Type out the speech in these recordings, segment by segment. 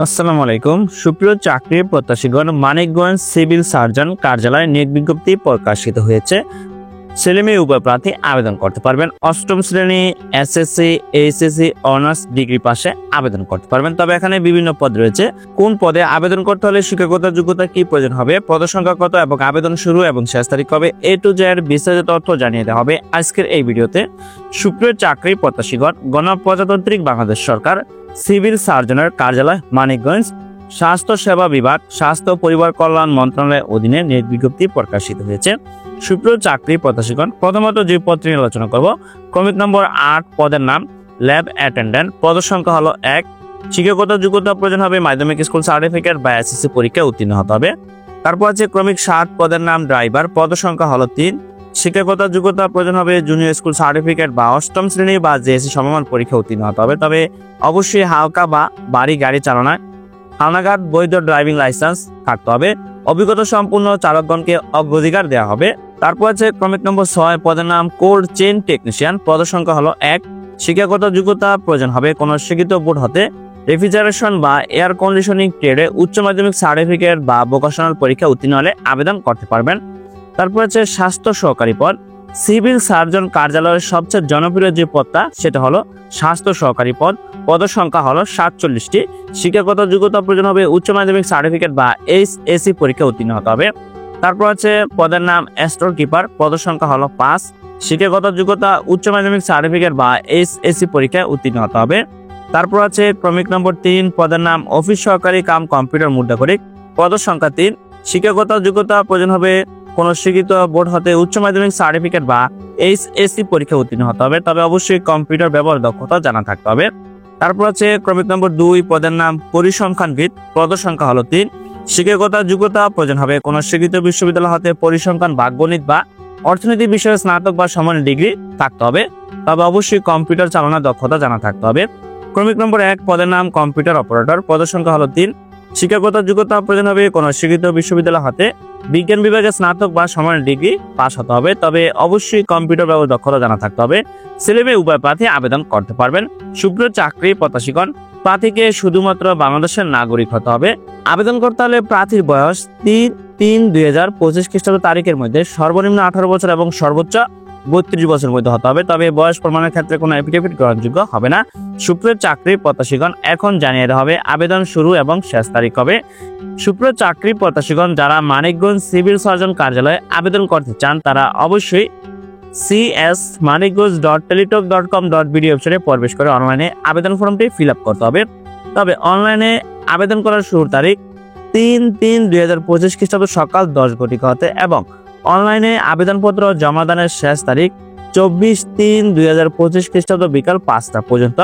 আসসালামু আলাইকুম। সুপ্রিয় চাকরির প্রত্যাশীগণ, মানিকগঞ্জ সিভিল সার্জন কার্যালয়ে নিয়োগ বিজ্ঞপ্তি প্রকাশিত হয়েছে। ছেলেমেয়ে উভয় প্রার্থী আবেদন করতে পারবেন। অষ্টম শ্রেণী, এসএসসি, এইচএসসি, অনার্স ডিগ্রি পাশে আবেদন করতে পারবেন। তবে এখানে বিভিন্ন পদ রয়েছে। কোন পদে আবেদন করতে হলে শিক্ষাগত যোগ্যতা কি প্রয়োজন হবে, পদ সংখ্যা কত এবং আবেদন শুরু এবং শেষ তারিখ কবে, এ টু জেড বিস্তারিত তথ্য জানিয়ে দেওয়া হবে আজকের এই ভিডিওতে। সুপ্রিয় চাকরি প্রত্যাশীগণ, গণপ্রজাতান্ত্রিক বাংলাদেশ সরকার সিভিল সার্জনের কার্যালয় মানিকগঞ্জ, স্বাস্থ্য সেবা বিভাগ, স্বাস্থ্য পরিবার কল্যাণ মন্ত্রণালয়ের অধীনে নিয়োগ বিজ্ঞপ্তি প্রকাশিত হয়েছে। সুপ্রিয় চাকরি প্রত্যাশীগণ, প্রথমত যে পদটি নিয়ে আলোচনা করব, ক্রমিক নম্বর 8, পদের নাম ল্যাব অ্যাটেন্ডেন্ট, পদ সংখ্যা হলো 1। শিক্ষাগত যোগ্যতা প্রয়োজন হবে মাধ্যমিক স্কুল সার্টিফিকেট বা এসএসসি পরীক্ষায় উত্তীর্ণ হতে হবে। তারপর আছে ক্রমিক 7, পদের নাম ড্রাইভার, পদ সংখ্যা হলো 3। শিক্ষাগত যোগ্যতা প্রয়োজন হবে জুনিয়র স্কুল সার্টিফিকেট বা অষ্টম শ্রেণী বা জেএসসি সমমান পরীক্ষা উত্তীর্ণ হতে হবে। তবে অবশ্যই হালকা বা ভারী গাড়ি চালনায় হালনাগাদ বৈধ ড্রাইভিং লাইসেন্স থাকতে হবে। অভিজ্ঞতা সম্পূর্ণ চালকগণকে অগ্রাধিকার দেওয়া হবে। তারপর আছে ক্রমিক নম্বর 6, পদের নাম কোল্ড চেইন টেকনিশিয়ান, পদ সংখ্যা হলো 1। শিক্ষাগত যোগ্যতা প্রয়োজন হবে কোন শিক্ষিত বোর্ড হতে রেফ্রিজারেশন বা এয়ার কন্ডিশনিং ট্রেডে উচ্চ মাধ্যমিক সার্টিফিকেট বা ভোকেশনাল পরীক্ষা উত্তীর্ণ হলে আবেদন করতে পারবেন। তারপর আছে স্বাস্থ্য সহকারী পদ, সিভিল সার্জন কার্যালয়ের সবচেয়ে জনপ্রিয় যে পদটা সেটা হলো স্বাস্থ্য সহকারী পদ, পদ সংখ্যা হলো 47টি। শিক্ষাগত যোগ্যতা প্রয়োজন হবে উচ্চ মাধ্যমিক সার্টিফিকেট বা এইচএসসি পরীক্ষা উত্তীর্ণ হতে হবে। তারপর আছে পদের নাম স্টোর কিপার, পদ সংখ্যা হলো 5। শিক্ষাগত যোগ্যতা উচ্চ মাধ্যমিক সার্টিফিকেট বা এইচএসসি পরীক্ষায় উত্তীর্ণ হতে হবে। তারপর আছে ক্রমিক নম্বর 3, পদের নাম অফিস সহকারী কাম কম্পিউটার মুদ্রাকরিক, পদ সংখ্যা 3। শিক্ষাগত যোগ্যতা প্রয়োজন হবে কোন শিক্ষিত বোর্ড হতে উচ্চ মাধ্যমিক সার্টিফিকেট বা এইচএসসি পরীক্ষা উত্তীর্ণ হতে হবে। তবে অবশ্যই কম্পিউটার ব্যবহার দক্ষতা জানা থাকতে হবে। তারপর আছে ক্রমিক নম্বর 2, পদের নাম পরিসংখ্যানবিদ, পদ সংখ্যা হলো 3। শিক্ষাগত যোগ্যতা প্রয়োজন হবে কোন শিক্ষিত বিশ্ববিদ্যালয় হতে পরিসংখ্যান বা গণিত বা অর্থনীতি বিষয়ে স্নাতক বা সমান ডিগ্রি থাকতে হবে। তবে অবশ্যই কম্পিউটার চালানোর দক্ষতা জানা থাকতে হবে। ক্রমিক নম্বর 1, পদের নাম কম্পিউটার অপারেটর, পদ সংখ্যা হলো 3। শিক্ষাগত যোগ্যতা প্রয়োজন হবে কোন শিক্ষিত বিশ্ববিদ্যালয় হতে বিজ্ঞান বিভাগে স্নাতক বা সমান ডিগ্রি পাস হতে হবে। তবে অবশ্যই কম্পিউটার ব্যবহার দক্ষতা জানা থাকতে হবে। ছেলেমেয়ে উভয় প্রার্থী আবেদন করতে পারবেন। সুপ্রিয় চাকরি প্রত্যাশীগণ, প্রার্থীকে শুধুমাত্র বাংলাদেশের নাগরিক হতে হবে। আবেদন করতে হলে প্রার্থীর বয়স 3/3/2025 খ্রিস্টাব্দ তারিখের মধ্যে সর্বনিম্ন 18 বছর এবং সর্বোচ্চ 32 বছরের মধ্যে হতে হবে। তবে বয়স প্রমাণের ক্ষেত্রে কোনো এফিডেভিট গ্রহণযোগ্য হবে না। সুপ্রিয় চাকরি প্রত্যাশীগণ, এখন জানিয়ে দেওয়া হবে আবেদন শুরু এবং শেষ তারিখ কবে। সুপ্রিয় চাকরি প্রত্যাশীগণ, যারা মানিকগঞ্জ সিভিল সার্জন কার্যালয়ে আবেদন করতে চান তারা অবশ্যই cs.manikganj.teletalk.com.bd ওয়েবসাইটে প্রবেশ করে অনলাইনে আবেদন ফর্মটি ফিল আপ করতে হবে। তবে অনলাইনে আবেদন করার শুরুর তারিখ 3/3/2025 খ্রিস্টাব্দ সকাল 10 ঘটিকা হতে এবং অনলাইনে আবেদনপত্র জমাদানের শেষ তারিখ 24/3/2025 খ্রিস্টাব্দ বিকাল 5টা পর্যন্ত।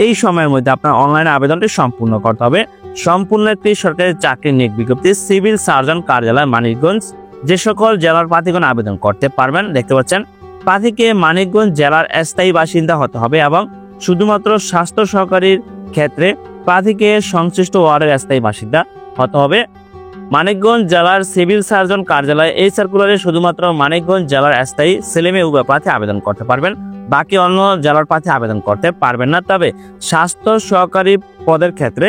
এই সময়ের মধ্যে আপনার অনলাইনে আবেদনটি সম্পূর্ণ করতে হবে। সম্পূর্ণ একটি সরকারি চাকরির নিয়োগ বিজ্ঞপ্তি, সিভিল সার্জন কার্যালয় মানিকগঞ্জ। যে সকল জেলার প্রার্থীগণ আবেদন করতে পারবেন, দেখতে পাচ্ছেন প্রার্থীকে মানিকগঞ্জ জেলার স্থায়ী বাসিন্দা হতে হবে এবং শুধুমাত্র স্বাস্থ্য সহকারীর ক্ষেত্রে প্রার্থীকে সংশ্লিষ্ট ওয়ার্ডের স্থায়ী বাসিন্দা হতে হবে। মানিকগঞ্জ জেলার সিভিল সার্জন কার্যালয়ে এই সার্কুলারে শুধুমাত্র মানিকগঞ্জ জেলার স্থায়ী ছেলেমেয়ে উভয় প্রার্থী আবেদন করতে পারবেন, বাকি অন্য জেলার প্রার্থী আবেদন করতে পারবেন না। তবে স্বাস্থ্য সহকারী পদের ক্ষেত্রে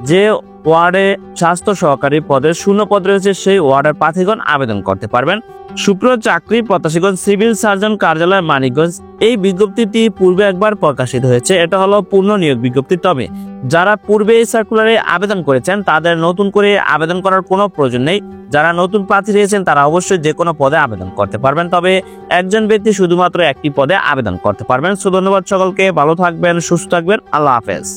যে ওয়ার্ডে স্বাস্থ্য সহকারী পদের শূন্য পদ রয়েছে সেই ওয়ার্ডের প্রার্থীগণ আবেদন করতে পারবেন। সুপ্রিয় চাকরি প্রত্যাশীগণ, সিভিল সার্জন কার্যালয় মানিকগঞ্জ, এই বিজ্ঞপ্তিটি পূর্বে একবার প্রকাশিত হয়েছে। এটা হলো পূর্ণ নিয়োগ বিজ্ঞপ্তি। তবে যারা পূর্বে এই সার্কুলারে আবেদন করেছেন তাদের নতুন করে আবেদন করার কোনো প্রয়োজন নেই। যারা নতুন প্রার্থী রয়েছেন তারা অবশ্যই যে কোনো পদে আবেদন করতে পারবেন। তবে একজন ব্যক্তি শুধুমাত্র একটি পদে আবেদন করতে পারবেন। ধন্যবাদ সকলকে, ভালো থাকবেন, সুস্থ থাকবেন, আল্লাহ হাফেজ।